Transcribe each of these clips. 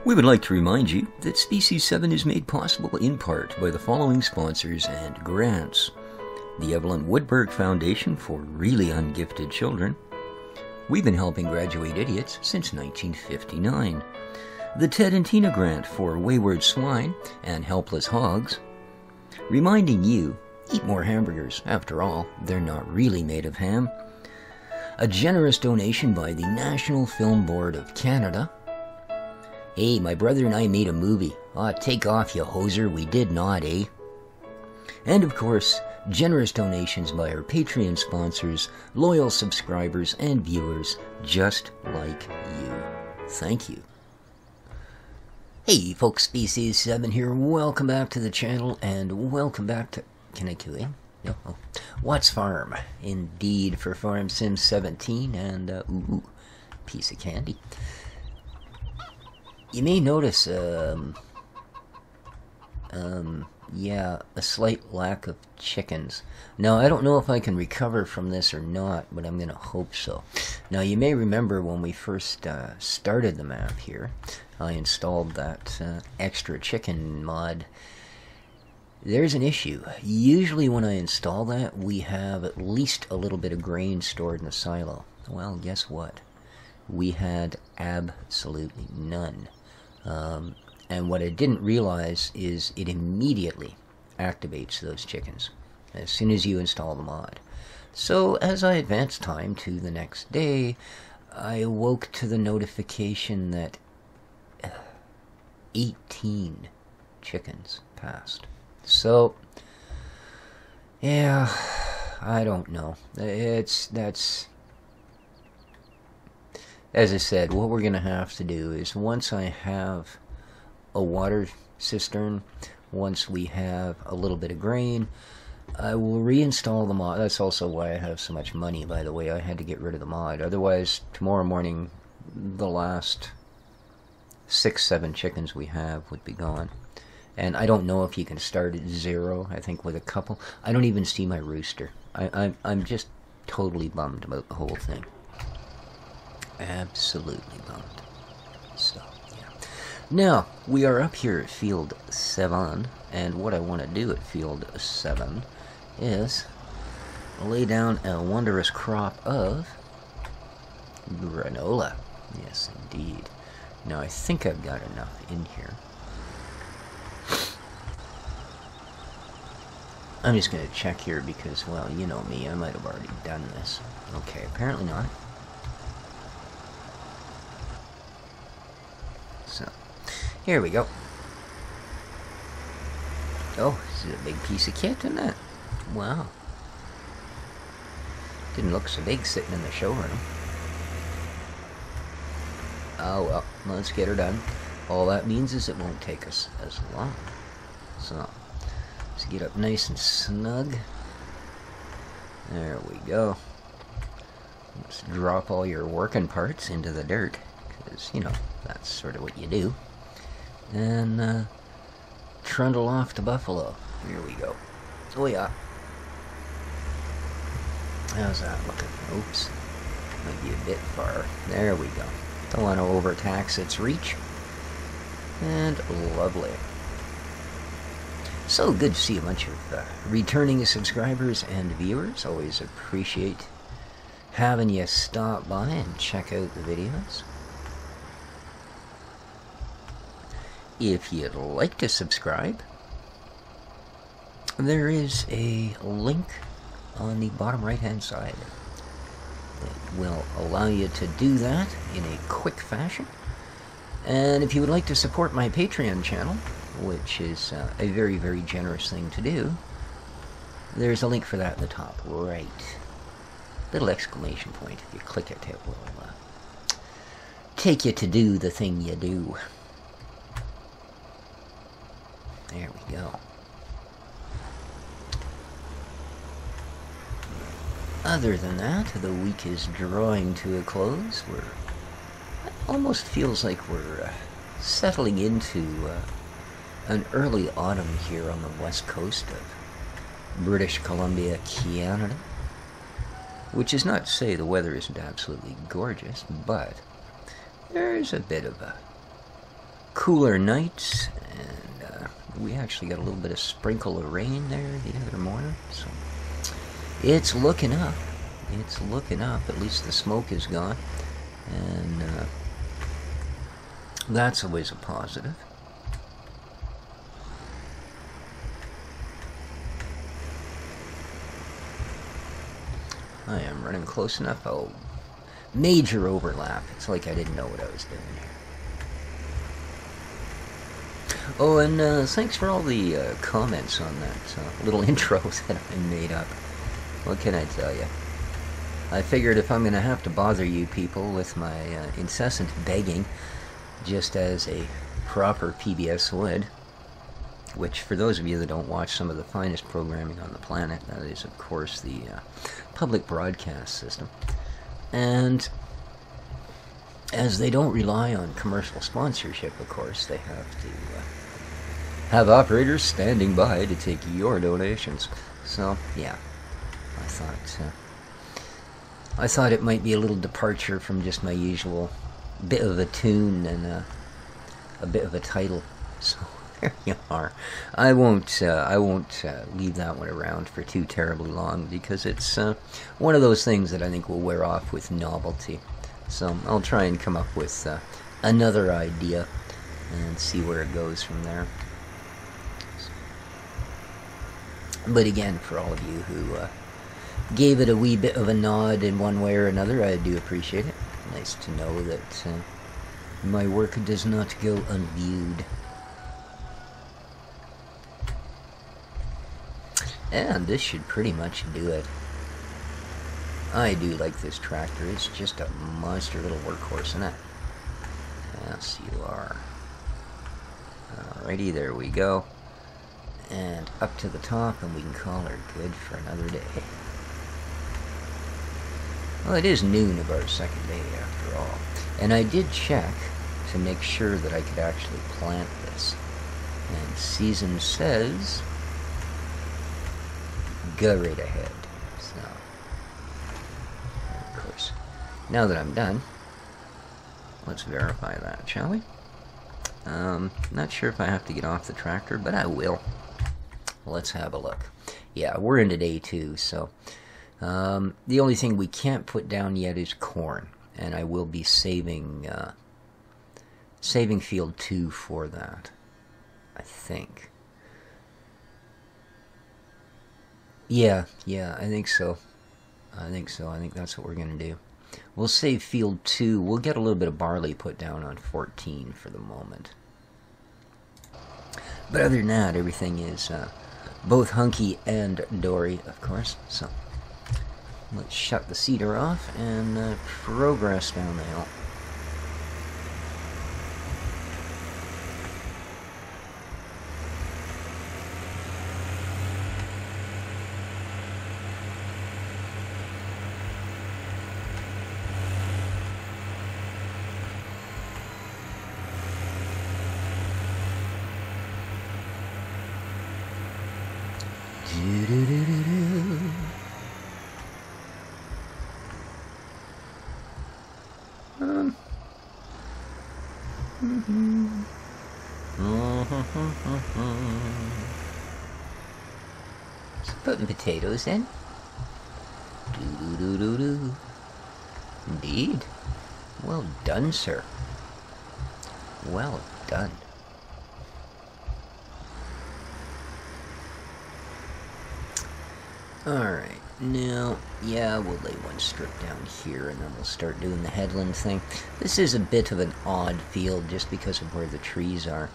We would like to remind you that Species 7 is made possible in part by the following sponsors and grants: the Evelyn Woodberg Foundation for Really Ungifted Children. We've been helping graduate idiots since 1959. The Ted and Tina Grant for Wayward Swine and Helpless Hogs. Reminding you, eat more hamburgers. After all, they're not really made of ham. A generous donation by the National Film Board of Canada. Hey, my brother and I made a movie. Aw, take off, you hoser. We did not, eh? And of course, generous donations by our Patreon sponsors, loyal subscribers, and viewers just like you. Thank you. Hey folks, Species 7 here. Welcome back to the channel, and welcome back to... Can I cue in? No? Oh. What's Farm? Indeed, for Farm Sim 17, and, ooh, piece of candy. You may notice, yeah, a slight lack of chickens. Now, I don't know if I can recover from this or not, but I'm going to hope so. Now, you may remember when we first started the map here, I installed that extra chicken mod. There's an issue. Usually when I install that, we have at least a little bit of grain stored in the silo. Well, guess what? We had absolutely none. And what I didn't realize is it immediately activates those chickens as soon as you install the mod. So as I advanced time to the next day, I awoke to the notification that 18 chickens passed. So, yeah, I don't know. That's... As I said, what we're going to have to do is, once I have a water cistern, once we have a little bit of grain, I will reinstall the mod. That's also why I have so much money, by the way. I had to get rid of the mod. Otherwise, tomorrow morning, the last 6-7 chickens we have would be gone. And I don't know if you can start at 0, I think with a couple. I don't even see my rooster. I'm just totally bummed about the whole thing. Absolutely bummed. So, yeah. Now, we are up here at Field 7, and what I want to do at Field 7 is lay down a wondrous crop of granola. Yes, indeed. Now, I think I've got enough in here. I'm just going to check here because, well, you know me, I might have already done this. Okay, apparently not. So, here we go. Oh, this is a big piece of kit, isn't it? Wow. Didn't look so big sitting in the showroom. Oh, well, let's get her done. All that means is it won't take us as long. So, let's get up nice and snug. There we go. Let's drop all your working parts into the dirt, because, you know, that's sort of what you do. And, trundle off to Buffalo. Here we go. Oh, yeah. How's that looking? Oops. Might be a bit far. There we go. Don't want to overtax its reach. And lovely. So good to see a bunch of returning subscribers and viewers. Always appreciate having you stop by and check out the videos. If you'd like to subscribe, there is a link on the bottom right hand side that will allow you to do that in a quick fashion. And if you would like to support my Patreon channel, which is a very, very generous thing to do, there's a link for that at the top right. Little exclamation point. If you click it, it will take you to do the thing you do. There we go. Other than that, the week is drawing to a close. It almost feels like we're settling into an early autumn here on the west coast of British Columbia, Canada. Which is not to say the weather isn't absolutely gorgeous, but there's a bit of a cooler nights, and we actually got a little bit of sprinkle of rain there the other morning, so it's looking up. It's looking up. At least the smoke is gone, and that's always a positive. I am running close enough. Oh, major overlap. It's like I didn't know what I was doing here. Oh, and thanks for all the comments on that little intro that I made up. What can I tell you? I figured if I'm going to have to bother you people with my incessant begging, just as a proper PBS would, which for those of you that don't watch some of the finest programming on the planet, that is, of course, the public broadcast system. And as they don't rely on commercial sponsorship, of course, they have to have operators standing by to take your donations. So, yeah, I thought it might be a little departure from just my usual bit of a tune and a bit of a title. So there you are. I won't leave that one around for too terribly long, because it's one of those things that I think will wear off with novelty. So I'll try and come up with another idea and see where it goes from there. But again, for all of you who gave it a wee bit of a nod in one way or another, I do appreciate it. Nice to know that my work does not go unviewed. And this should pretty much do it. I do like this tractor. It's just a monster little workhorse, isn't it? Yes, you are. Alrighty, there we go. And up to the top, and we can call her good for another day. Well, it is noon of our second day after all. And I did check to make sure that I could actually plant this. And season says go right ahead. So, of course, now that I'm done, let's verify that, shall we? Not sure if I have to get off the tractor, but I will. Let's have a look. Yeah, we're into day 2, so the only thing we can't put down yet is corn, and I will be saving field 2 for that, I think. Yeah, I think so. I think that's what we're going to do. We'll save field 2. We'll get a little bit of barley put down on 14 for the moment. But other than that, everything is both hunky and dory, of course. So let's shut the seeder off and progress down the hill. Putting potatoes in. Do-do-do-do-do. Indeed. Well done, sir. Well done. Alright, now, yeah, we'll lay one strip down here and then we'll start doing the headland thing. This is a bit of an odd field just because of where the trees are.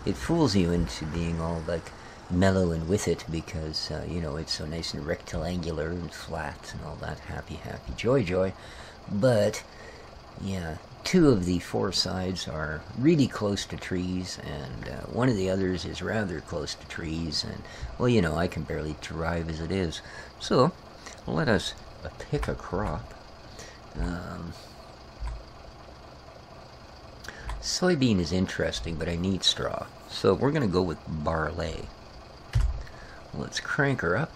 It fools you into being all, like, mellow and with it because, you know, it's so nice and rectangular and flat and all that happy, joy. But, yeah, 2 of the 4 sides are really close to trees, and one of the others is rather close to trees, and, well, you know, I can barely drive as it is. So, let us pick a crop. Soybean is interesting, but I need straw. So we're going to go with barley. Let's crank her up,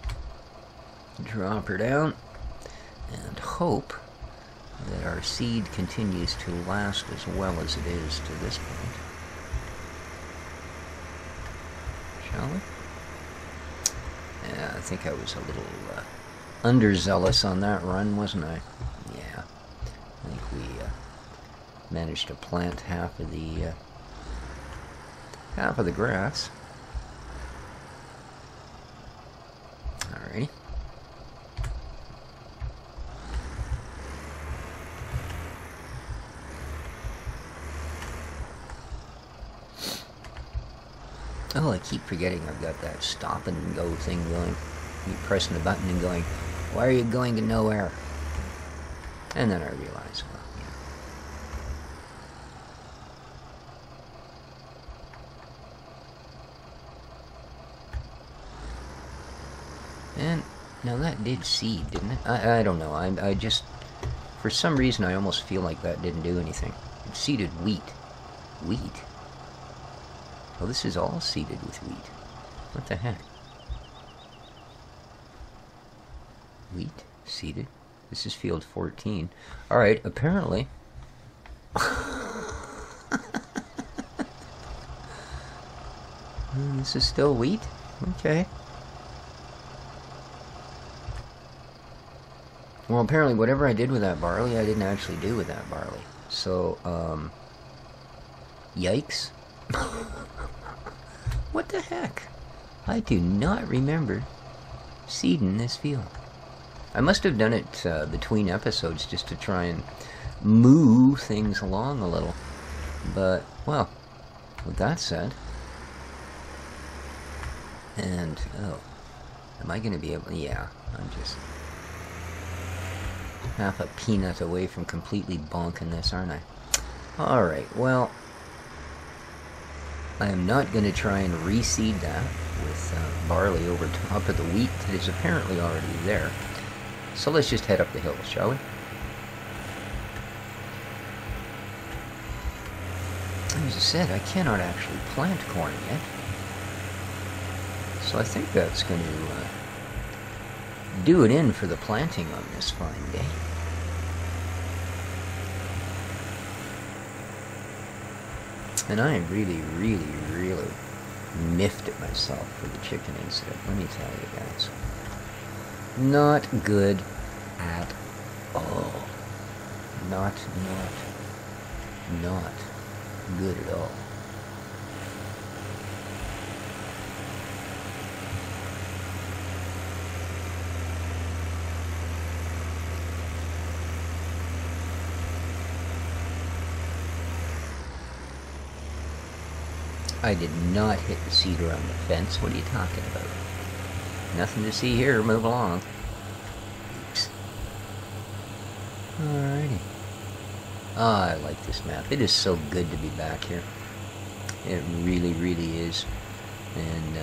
drop her down, and hope that our seed continues to last as well as it is to this point. shall we? Yeah, I think I was a little underzealous on that run, wasn't I? Yeah. I think we managed to plant half of the grass. Alrighty. Oh, I keep forgetting I've got that stop and go thing going. Keep pressing the button and going, why are you going to nowhere? And then I realize, well, yeah. And now that did seed, didn't it? I don't know. I just, for some reason, I almost feel like that didn't do anything. It seeded wheat. Wheat? Well, this is all seeded with wheat. What the heck? Wheat? Seeded? This is field 14. Alright, apparently... this is still wheat? Okay. Well, apparently whatever I did with that barley, I didn't actually do with that barley. So, yikes. What the heck? I do not remember seeding this field. I must have done it between episodes just to try and move things along a little. But, well, with that said... And, oh, am I going to be able... Yeah, I'm just half a peanut away from completely bonking this, aren't I? Alright, well... I am not going to try and reseed that with barley over top of the wheat that is apparently already there. So let's just head up the hill, shall we? As I said, I cannot actually plant corn yet. So I think that's going to do it in for the planting on this fine day. And I am really, really, really miffed at myself for the chicken incident, let me tell you guys. Not good at all. Not good at all. I did not hit the cedar on the fence. What are you talking about? Nothing to see here. Move along. Oops. Alrighty. Ah, I like this map. It is so good to be back here. It really, really is. And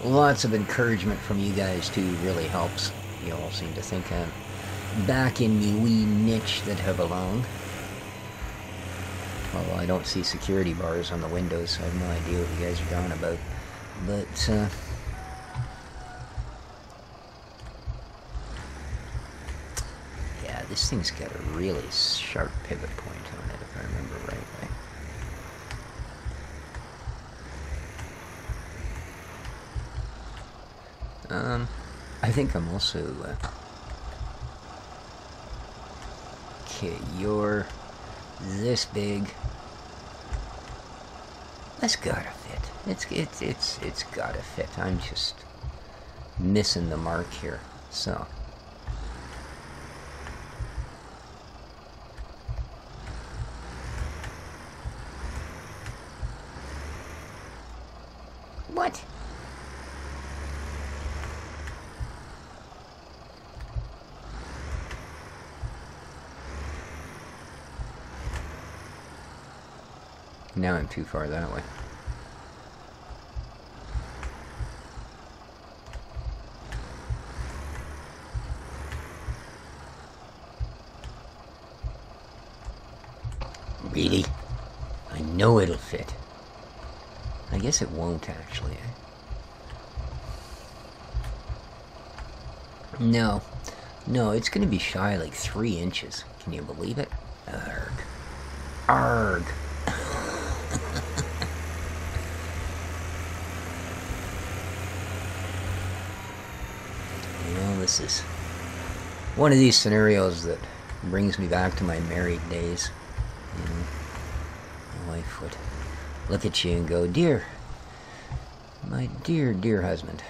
lots of encouragement from you guys too really helps. You all seem to think I'm back in me wee niche that I belong. Although I don't see security bars on the windows, so I have no idea what you guys are talking about. But, yeah, this thing's got a really sharp pivot point on it, if I remember rightly. I think I'm also, okay, you're this big. That's gotta fit. It's gotta fit. I'm just missing the mark here. So what? Now I'm too far that way. Really? I know it'll fit. I guess it won't actually, eh? No. No, it's gonna be shy like 3 inches. Can you believe it? Arg. Arg. this is one of these scenarios that brings me back to my married days. You know, my wife would look at you and go, "Dear, my dear, dear husband,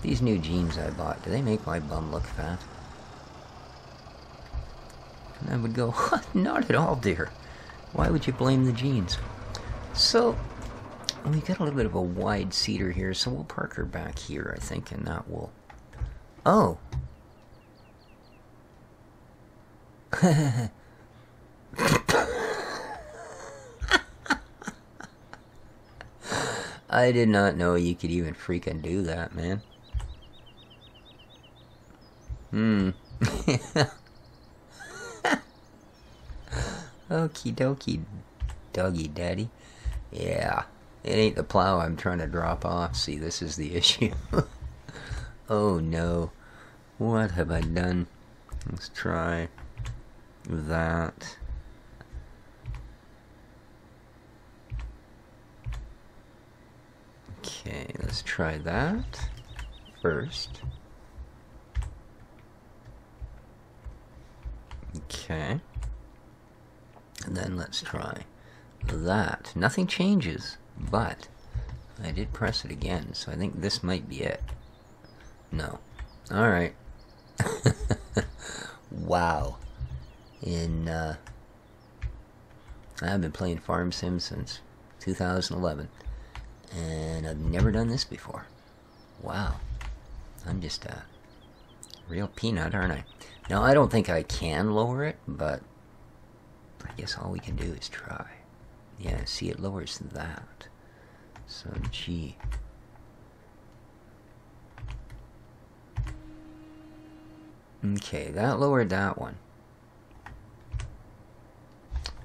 these new jeans I bought, do they make my bum look fat?" And I would go, "Not at all, dear. Why would you blame the jeans?" So, we got a little bit of a wide cedar here, so we'll park her back here, I think, and that will... Oh! I did not know you could even freaking do that, man. Okie dokie, doggy daddy. Yeah, it ain't the plow I'm trying to drop off. See, this is the issue. Oh no, what have I done? Let's try that. Okay, let's try that first. Okay. And then let's try that. Nothing changes, but I did press it again, so I think this might be it. No. Alright. Wow. I've been playing Farm Sim since 2011, and I've never done this before. Wow. I'm just a real peanut, aren't I? Now, I don't think I can lower it, but I guess all we can do is try. Yeah, see, it lowers that. So, G. Okay, that lowered that one.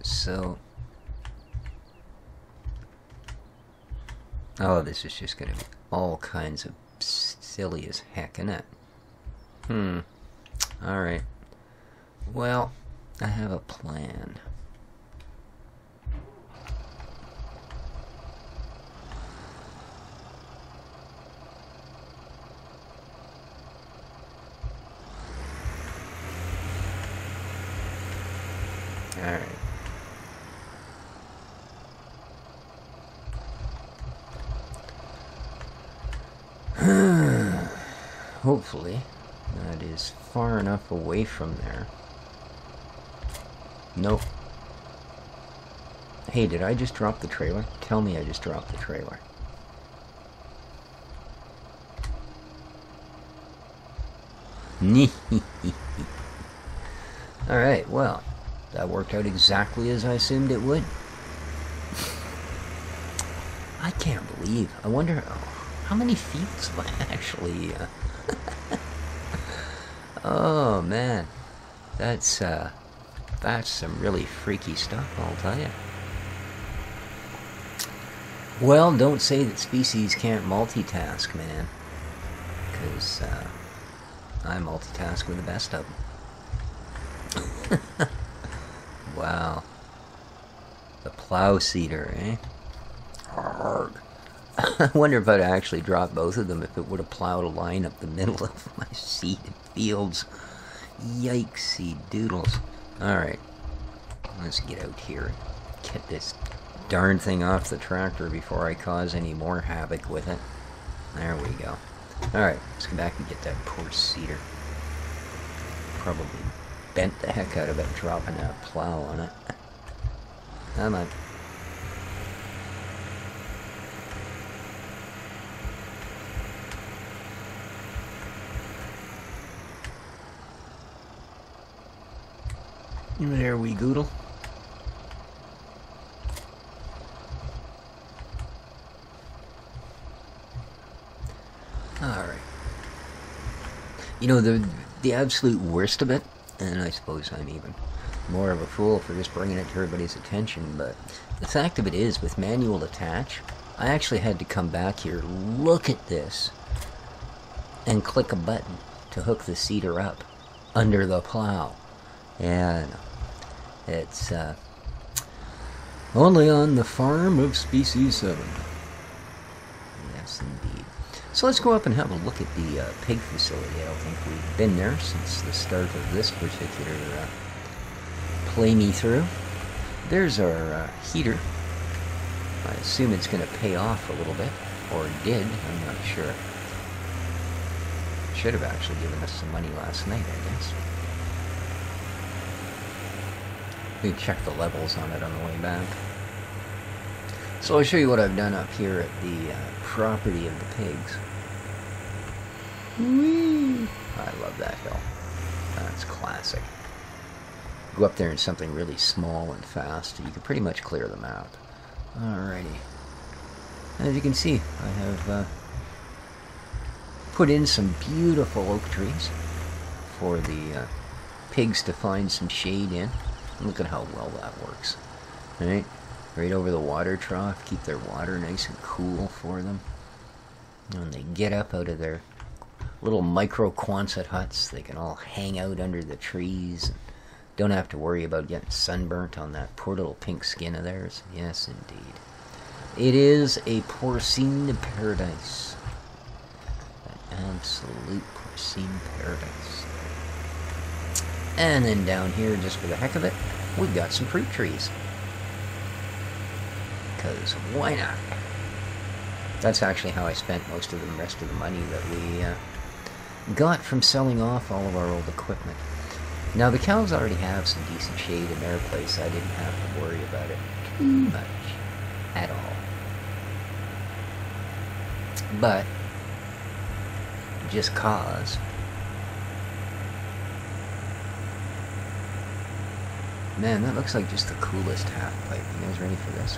So... Oh, this is just going to be all kinds of silly as heck, isn't it? Alright. Well, I have a plan. Alright. Hopefully, that is far enough away from there. Nope. Hey, did I just drop the trailer? Tell me I just dropped the trailer. Alright, well, that worked out exactly as I assumed it would. I can't believe. I wonder how many fields am I actually... Oh, man. That's some really freaky stuff, I'll tell you. Well, don't say that species can't multitask, man. Because, I multitask with the best of them. Wow. The plow seeder, eh? Arrgh. I wonder if I'd actually dropped both of them if it would have plowed a line up the middle of my seeded fields. Yikesy doodles. Alright. Let's get out here and get this darn thing off the tractor before I cause any more havoc with it. There we go. Alright, let's go back and get that poor seeder. Probably bent the heck out of it dropping that plow on it. Come on. There we goodle. Alright. You know, the absolute worst of it, and I suppose I'm even more of a fool for just bringing it to everybody's attention, but the fact of it is, with manual attach, I actually had to come back here, look at this, and click a button to hook the seeder up under the plow. Yeah, I know. It's, only on the farm of Species 7. Yes, indeed. So let's go up and have a look at the pig facility. I don't think we've been there since the start of this particular play me through. There's our heater. I assume it's going to pay off a little bit, or it did, I'm not sure. Should have actually given us some money last night, I guess. We can check the levels on it on the way back. So I'll show you what I've done up here at the property of the pigs. Whee! I love that hill. That's classic. Go up there in something really small and fast, and you can pretty much clear the map. Alrighty. As you can see, I have put in some beautiful oak trees for the pigs to find some shade in. Look at how well that works. Right over the water trough, keep their water nice and cool for them. And when they get up out of their little micro Quonset huts, they can all hang out under the trees. Don't have to worry about getting sunburnt on that poor little pink skin of theirs. Yes, indeed. It is a porcine paradise. An absolute porcine paradise. And then down here, just for the heck of it, we've got some fruit trees. Because why not? That's actually how I spent most of the rest of the money that we got from selling off all of our old equipment. Now, the cows already have some decent shade in their place. I didn't have to worry about it too much at all. But, just cause. Man, that looks like just the coolest half pipe. You guys ready for this?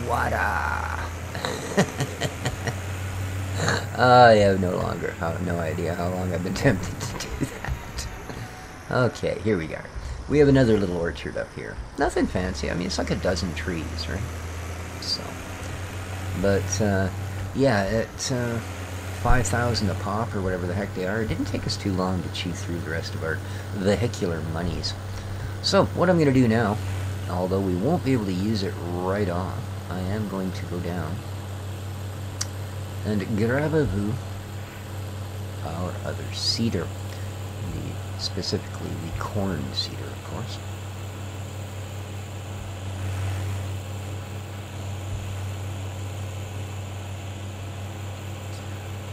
Wada! I have no idea how long I've been tempted to do that. Okay, here we go. We have another little orchard up here. Nothing fancy. I mean, it's like a dozen trees, right? So, but yeah, at 5,000 a pop or whatever the heck they are, it didn't take us too long to chew through the rest of our vehicular monies. So, what I'm going to do now, although we won't be able to use it right off, I am going to go down and grab our other cedar. Specifically the corn cedar, of course.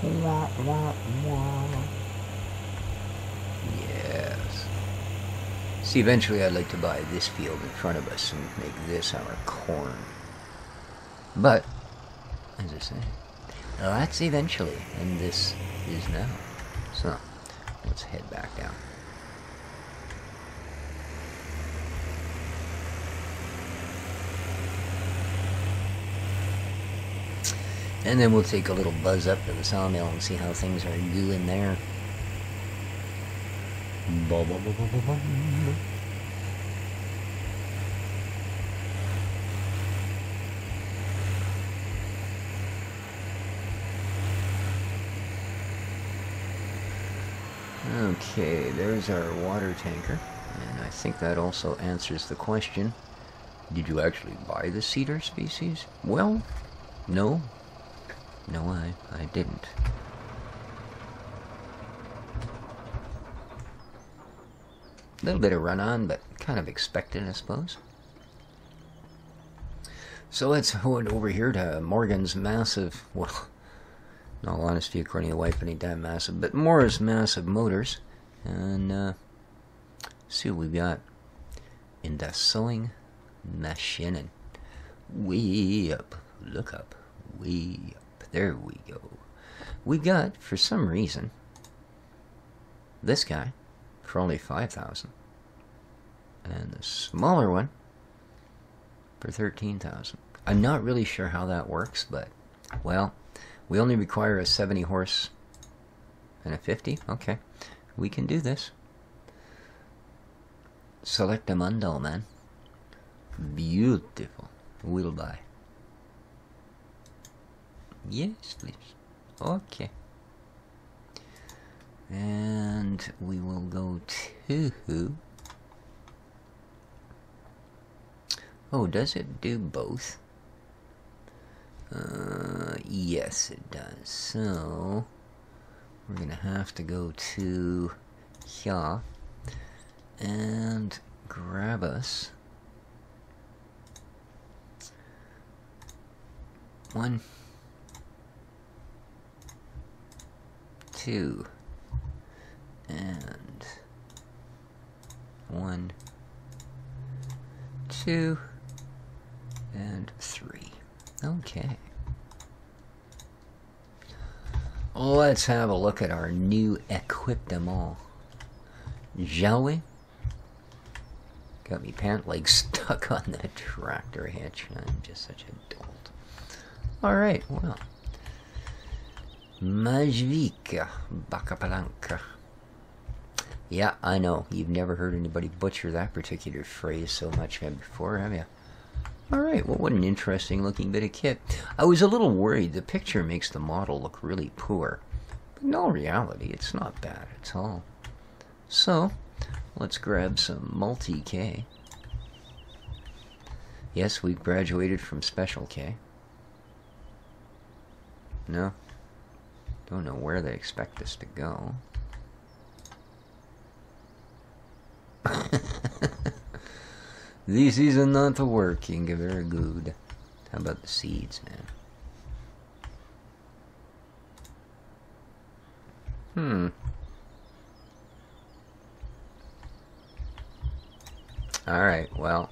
Wah, wah, wah. Yes. See, eventually I'd like to buy this field in front of us and make this our corn. But, as I say, that's eventually, and this is now. So, let's head back down. And then we'll take a little buzz up to the sawmill and see how things are doing there. Okay, there's our water tanker. And I think that also answers the question, did you actually buy the cedar species? Well, no. No, I didn't. A little bit of run-on, but kind of expected, I suppose. So let's head over here to Morgan's massive, well, in all honesty, according to the wife, it ain't that massive, but Morris Massive Motors, and see what we've got in the sewing machine. Way up, look up, way up. There we go. We got, for some reason, this guy for only 5,000, and the smaller one for 13,000. I'm not really sure how that works, but well, we only require a 70 horse and a 50. Okay, we can do this. Select a mundo, man. Beautiful. We'll buy. Yes, please. Okay. And we will go to... Oh, does it do both? Yes, it does. So we're gonna have to go to here and grab us 1, 2, and 1, 2, and 3. Okay. Let's have a look at our new equipment, shall we? Got me pant legs stuck on that tractor hitch. I'm just such a dolt. Alright, well. Majvika Bakapalanka. Yeah, I know. You've never heard anybody butcher that particular phrase so much before, have you? Alright, well, what an interesting looking bit of kit. I was a little worried. The picture makes the model look really poor. But in all reality, it's not bad at all. So, let's grab some multi-K. Yes, we've graduated from special K. No? Don't know where they expect us to go. This is not working very good. How about the seeds, man? Alright, well.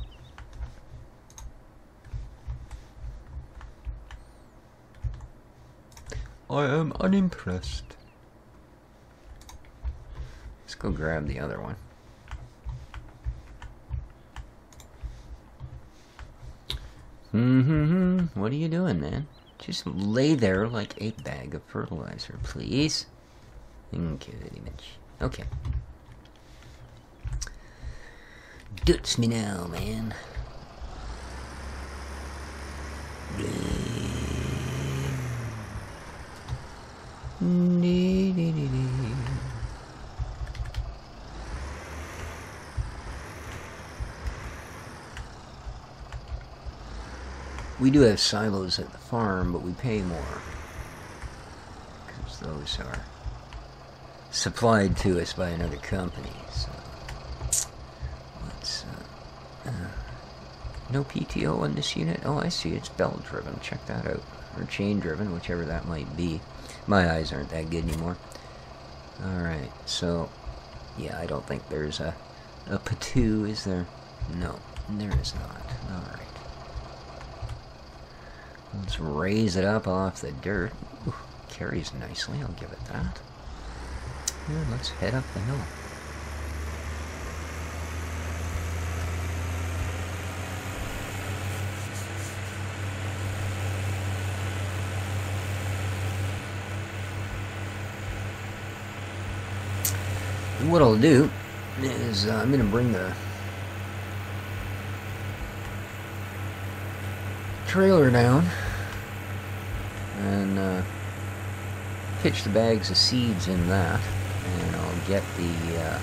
I am unimpressed. Let's go grab the other one. What are you doing, man? Just lay there like a bag of fertilizer, please. Thank you very much. Okay. Doots me now, man. We do have silos at the farm, but we pay more. Because those are supplied to us by another company, so... Let's, no PTO on this unit? Oh, I see, it's belt-driven. Check that out. Or chain-driven, whichever that might be. My eyes aren't that good anymore. Alright, so... Yeah, I don't think there's a pt.6, is there? No, there is not. Alright. Let's raise it up off the dirt. Ooh, carries nicely, I'll give it that. Yeah, let's head up the hill. And what I'll do is I'm going to bring the trailer down and pitch the bags of seeds in that, and I'll get the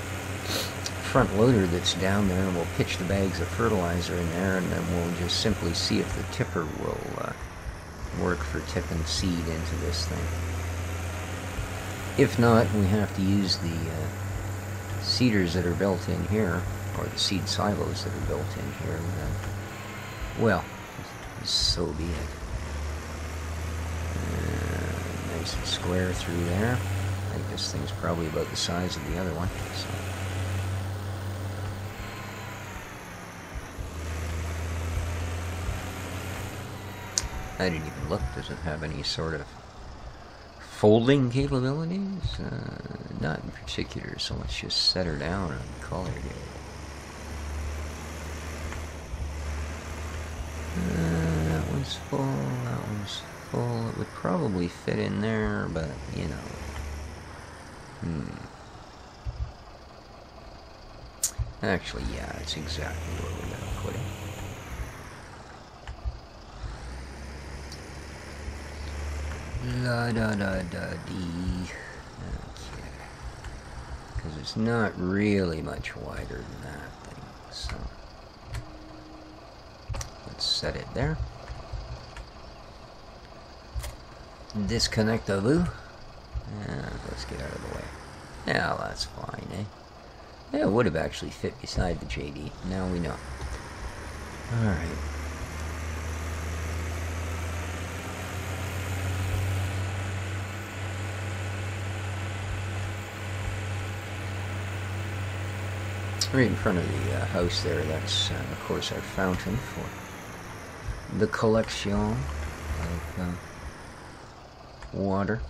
front loader that's down there and we'll pitch the bags of fertilizer in there, and then we'll just simply see if the tipper will work for tipping seed into this thing. If not, we have to use the seeders that are built in here, or the seed silos that are built in here, and then, well, so be it. Nice and square through there. I think this thing's probably about the size of the other one. So. I didn't even look. Does it have any sort of folding capabilities? Not in particular, so let's just set her down and call her good. That one's full, that one's full. It would probably fit in there, but, you know. Actually, yeah, it's exactly where we're going to put it. La da da da dee. Okay. Because it's not really much wider than that thing, so. Let's set it there. disconnect the loo. Let's get out of the way. Yeah, that's fine, eh? Yeah, it would have actually fit beside the JD. Now we know. Alright. Right in front of the house there, that's of course our fountain for the collection of water.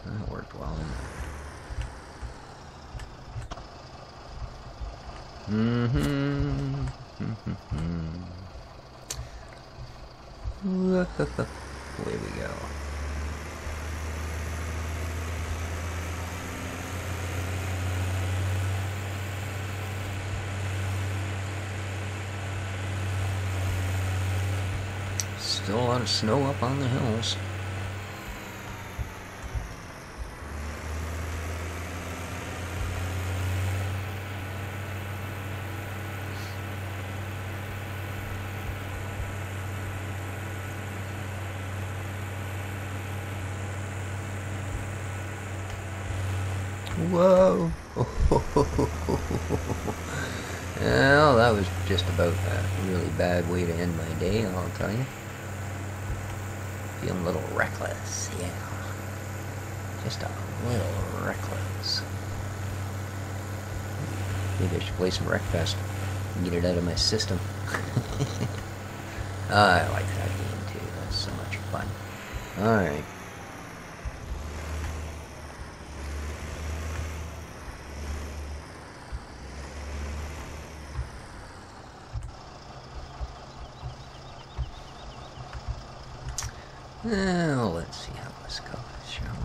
That worked well. Away we go. Still a lot of snow up on the hills. Whoa! Well, that was just about a really bad way to end my day, I'll tell you. Feeling a little reckless, yeah. Just a little reckless. Maybe I should play some Wreckfest and get it out of my system. I like that game too, that's so much fun. Alright. Well, let's see how this goes, shall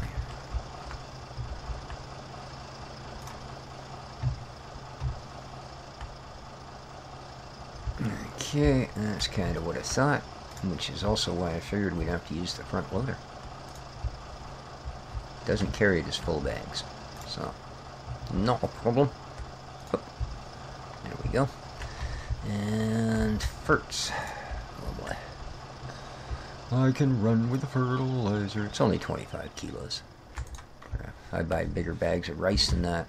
we? Okay, that's kind of what I thought, which is also why I figured we'd have to use the front loader. It doesn't carry it as full bags, so not a problem. Oh, there we go. And ferts. Oh boy. I can run with the fertilizer. It's only 25 kilos. I buy bigger bags of rice than that.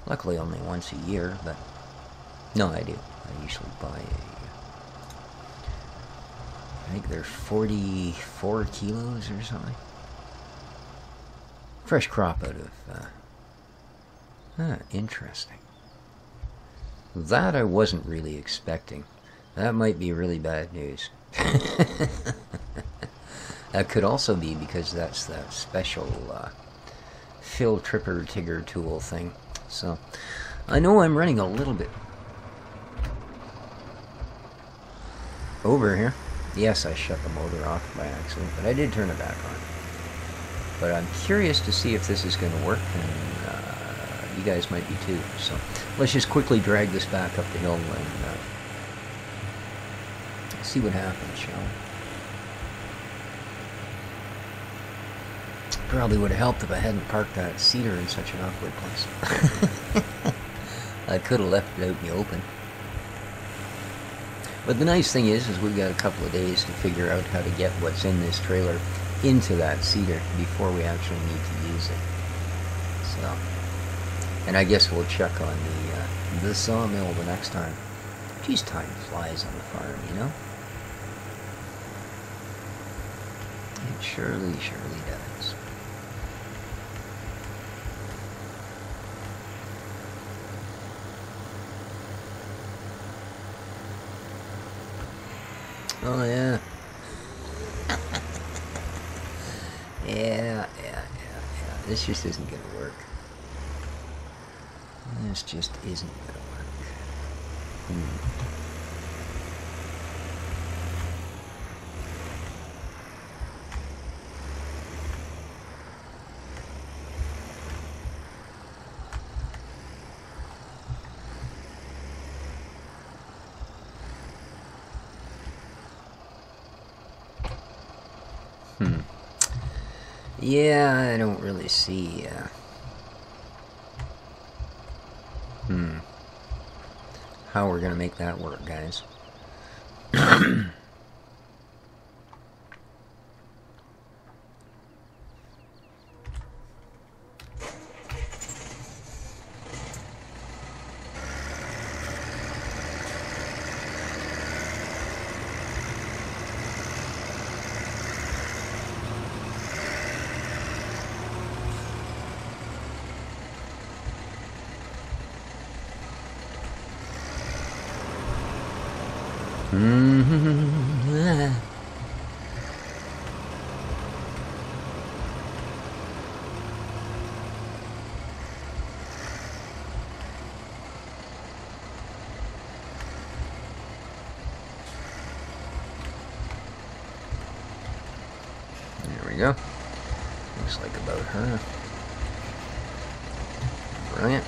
Luckily only once a year, but no, I do. I usually buy I think they're 44 kilos or something. Fresh crop out of... interesting. That I wasn't really expecting. That might be really bad news. That could also be because that's that special Phil Tripper Tigger tool thing. So, I know I'm running a little bit over here. Yes, I shut the motor off by accident, but I did turn it back on. But I'm curious to see if this is going to work, and you guys might be too. So, let's just quickly drag this back up the hill and see what happens, shall we? Probably would have helped if I hadn't parked that cedar in such an awkward place. I could have left it out in the open. But the nice thing is we've got a couple of days to figure out how to get what's in this trailer into that cedar before we actually need to use it. So, and I guess we'll check on the sawmill the next time. Geez, time flies on the farm, you know? It surely does. Oh, yeah. Yeah. This just isn't going to work. This just isn't going to work. Yeah, I don't really see, how we're gonna make that work, guys. There we go. Looks like about her. Brilliant.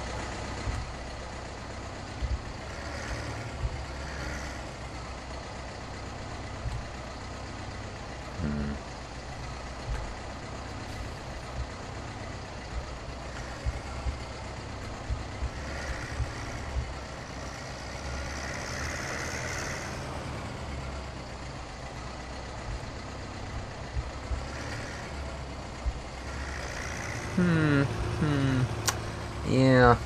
Yeah.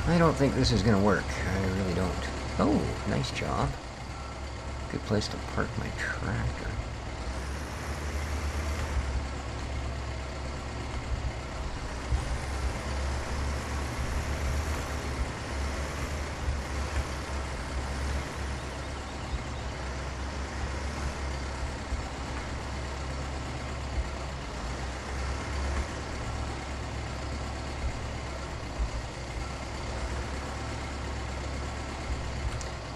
I don't think this is gonna work. I really don't. Oh, nice job. Good place to park my tractor.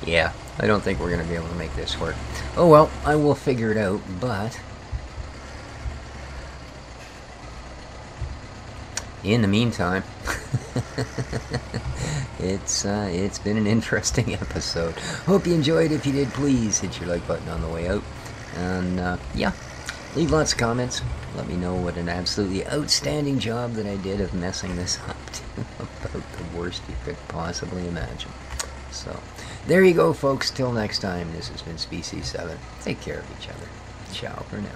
Yeah, I don't think we're going to be able to make this work. Oh well, I will figure it out, but in the meantime, it's been an interesting episode. Hope you enjoyed. If you did, please hit your like button on the way out. And yeah, leave lots of comments. Let me know what an absolutely outstanding job that I did of messing this up to about the worst you could possibly imagine. So, there you go, folks. Till next time, this has been Species 7. Take care of each other. Ciao for now.